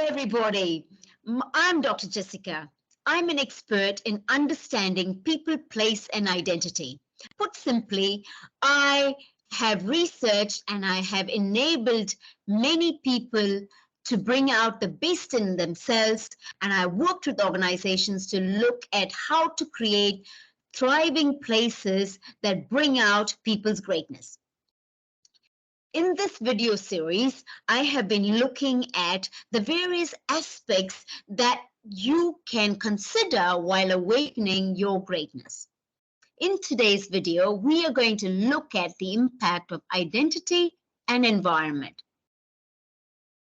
everybody. I'm Dr. Jessica. I'm an expert in understanding people, place, and identity. Put simply, I have researched and I have enabled many people to bring out the best in themselves. And I worked with organizations to look at how to create thriving places that bring out people's greatness. In this video series, I have been looking at the various aspects that you can consider while awakening your greatness. In today's video, we are going to look at the impact of identity and environment.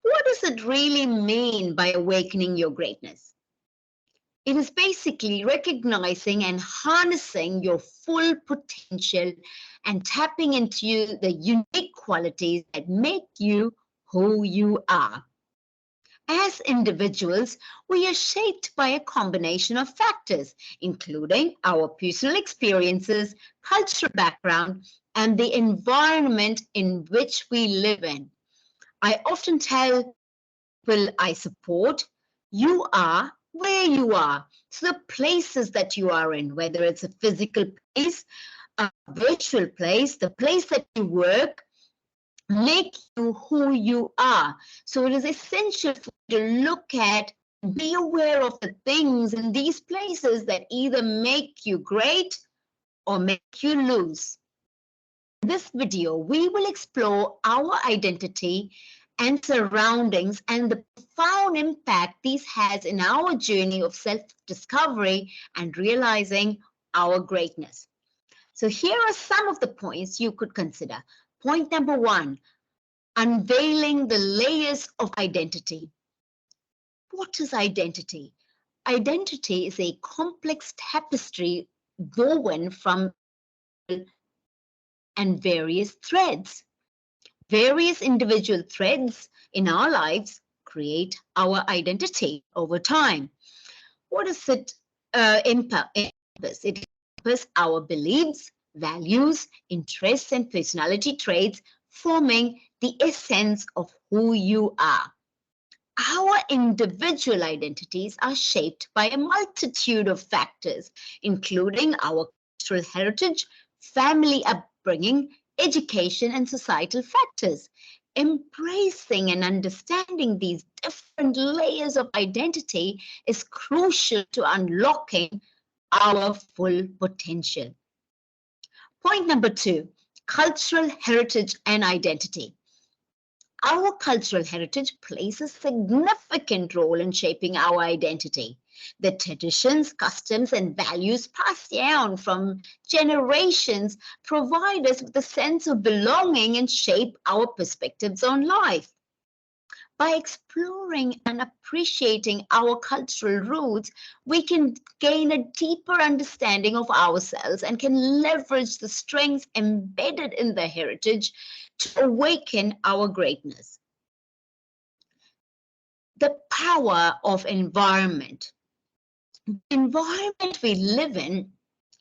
What does it really mean by awakening your greatness? It is basically recognizing and harnessing your full potential and tapping into the unique qualities that make you who you are. As individuals, we are shaped by a combination of factors, including our personal experiences, cultural background, and the environment in which we live in. I often tell people I support, you are where you are. So the places that you are in, whether it's a physical place, a virtual place, the place that you work, make you who you are. So it is essential for you to look at, be aware of the things in these places that either make you great or make you lose. In this video, we will explore our identity and surroundings and the profound impact this has in our journey of self-discovery and realizing our greatness. So here are some of the points you could consider. Point number one, unveiling the layers of identity. What is identity? Identity is a complex tapestry woven from and various threads. Various individual threads in our lives create our identity over time. What does it encompass? It encompasses our beliefs, values, interests, and personality traits, forming the essence of who you are. Our individual identities are shaped by a multitude of factors, including our cultural heritage, family upbringing, education, and societal factors. Embracing and understanding these different layers of identity is crucial to unlocking our full potential. Point number two, cultural heritage and identity. Our cultural heritage plays a significant role in shaping our identity. The traditions, customs, and values passed down from generations provide us with a sense of belonging and shape our perspectives on life. By exploring and appreciating our cultural roots, we can gain a deeper understanding of ourselves and can leverage the strengths embedded in the heritage to awaken our greatness. The power of environment. The environment we live in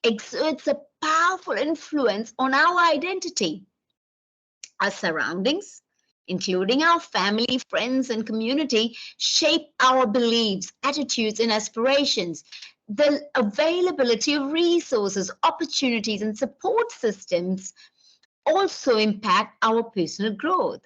exerts a powerful influence on our identity. Our surroundings, including our family, friends, and community, shape our beliefs, attitudes, and aspirations. The availability of resources, opportunities, and support systems also impact our personal growth.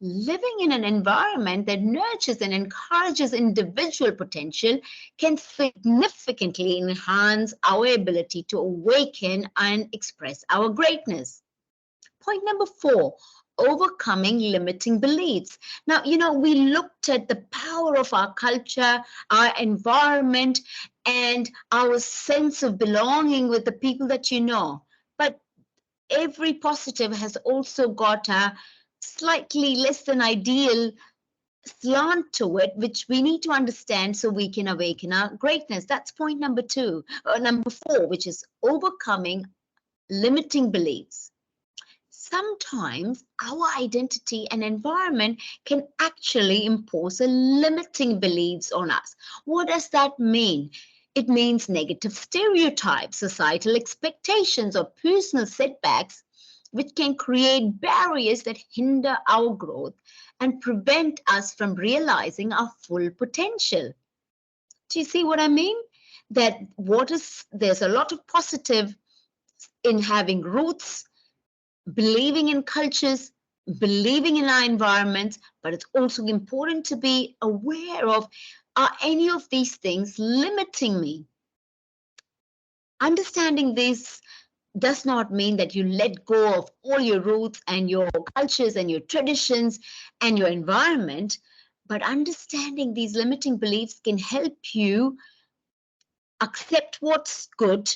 Living in an environment that nurtures and encourages individual potential can significantly enhance our ability to awaken and express our greatness. Point number four, overcoming limiting beliefs. Now, we looked at the power of our culture, our environment, and our sense of belonging with the people that you know. But every positive has also got a slightly less than ideal slant to it, which we need to understand so we can awaken our greatness. That's point number number four, which is overcoming limiting beliefs. Sometimes our identity and environment can actually impose a limiting beliefs on us. What does that mean? It means negative stereotypes, societal expectations, or personal setbacks, which can create barriers that hinder our growth and prevent us from realizing our full potential. Do you see what I mean? There's a lot of positive in having roots, believing in cultures, believing in our environments, but it's also important to be aware of, are any of these things limiting me? Understanding this does not mean that you let go of all your roots and your cultures and your traditions and your environment, but understanding these limiting beliefs can help you accept what's good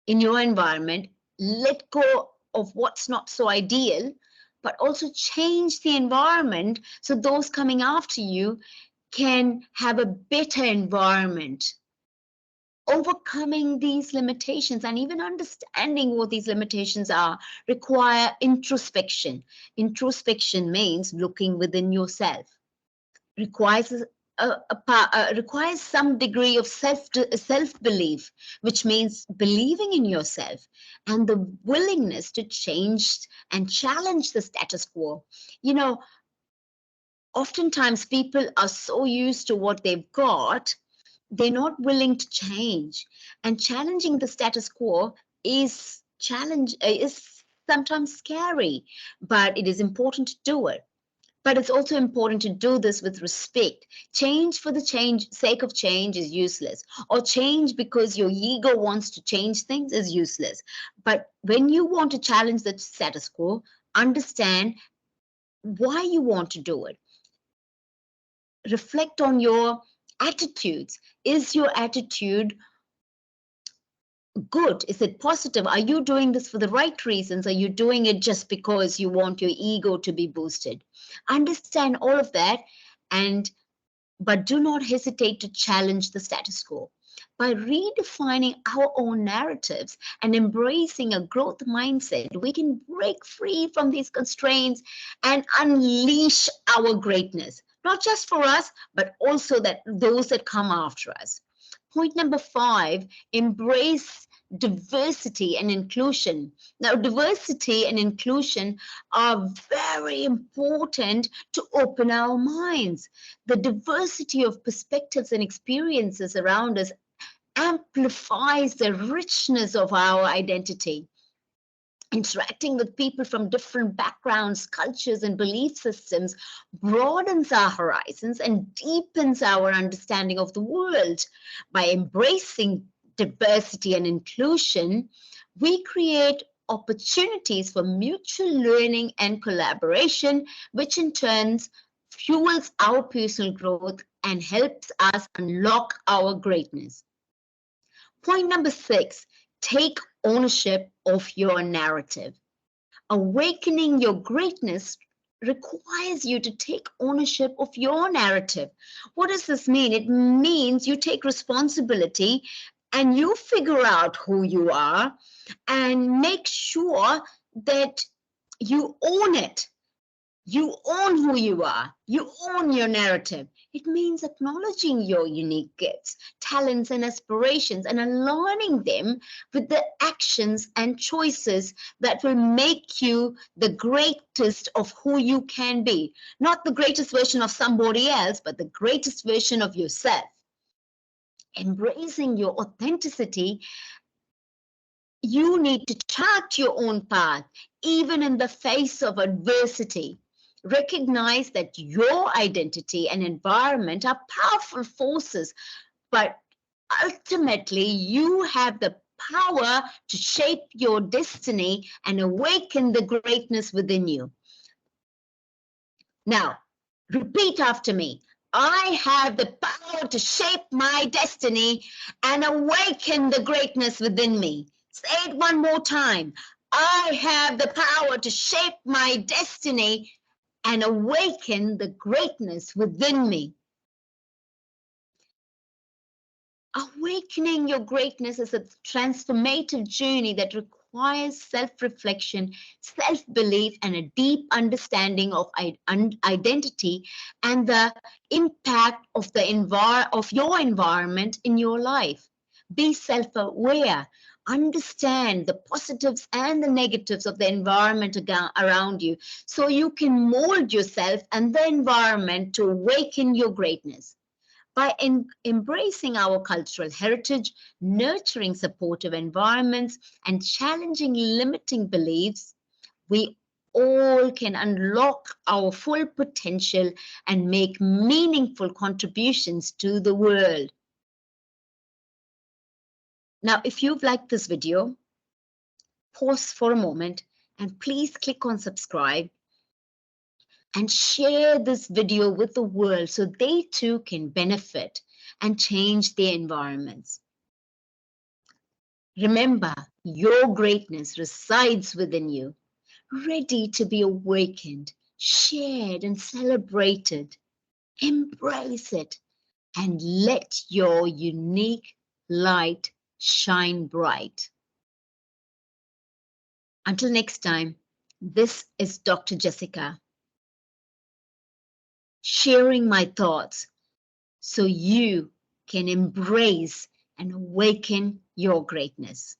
in your environment, let go of what's not so ideal, but also change the environment so those coming after you can have a better environment. Overcoming these limitations and even understanding what these limitations are require introspection. Introspection means looking within yourself. Requires requires some degree of self belief, which means believing in yourself and the willingness to change and challenge the status quo. You know, oftentimes people are so used to what they've got, they're not willing to change, and challenging the status quo is sometimes scary, but it is important to do it. But it's also important to do this with respect. Change for the change sake of change is useless, or change because your ego wants to change things is useless. But when you want to challenge the status quo, understand why you want to do it. Reflect on your attitudes. Is your attitude good? Is it positive? Are you doing this for the right reasons? Are you doing it just because you want your ego to be boosted? Understand all of that, but do not hesitate to challenge the status quo. By redefining our own narratives and embracing a growth mindset, we can break free from these constraints and unleash our greatness, not just for us, but also that those that come after us. Point number 5, embrace diversity and inclusion. Now, diversity and inclusion are very important to open our minds. The diversity of perspectives and experiences around us amplifies the richness of our identity. Interacting with people from different backgrounds, cultures, and belief systems broadens our horizons and deepens our understanding of the world. By embracing diversity and inclusion, we create opportunities for mutual learning and collaboration, which in turn fuels our personal growth and helps us unlock our greatness. Point number 6, take ownership of your narrative. Awakening your greatness requires you to take ownership of your narrative. What does this mean? It means you take responsibility and you figure out who you are and make sure that you own it. You own who you are. You own your narrative. It means acknowledging your unique gifts, talents, and aspirations and aligning them with the actions and choices that will make you the greatest of who you can be. Not the greatest version of somebody else, but the greatest version of yourself. Embracing your authenticity, you need to chart your own path, even in the face of adversity. Recognize that your identity and environment are powerful forces, but ultimately you have the power to shape your destiny and awaken the greatness within you. Now, repeat after me. I have the power to shape my destiny and awaken the greatness within me. Say it one more time. I have the power to shape my destiny and awaken the greatness within me. Awakening your greatness is a transformative journey that requires self-reflection, self-belief, and a deep understanding of identity and the impact of your environment in your life. Be self-aware Understand the positives and the negatives of the environment around you so you can mold yourself and the environment to awaken your greatness. By embracing our cultural heritage, nurturing supportive environments, and challenging limiting beliefs, we all can unlock our full potential and make meaningful contributions to the world. Now, if you've liked this video, pause for a moment and please click on subscribe and share this video with the world so they too can benefit and change their environments. Remember, your greatness resides within you, ready to be awakened, shared, and celebrated. Embrace it and let your unique light shine bright. Until next time, this is Dr. Jessica, sharing my thoughts so you can embrace and awaken your greatness.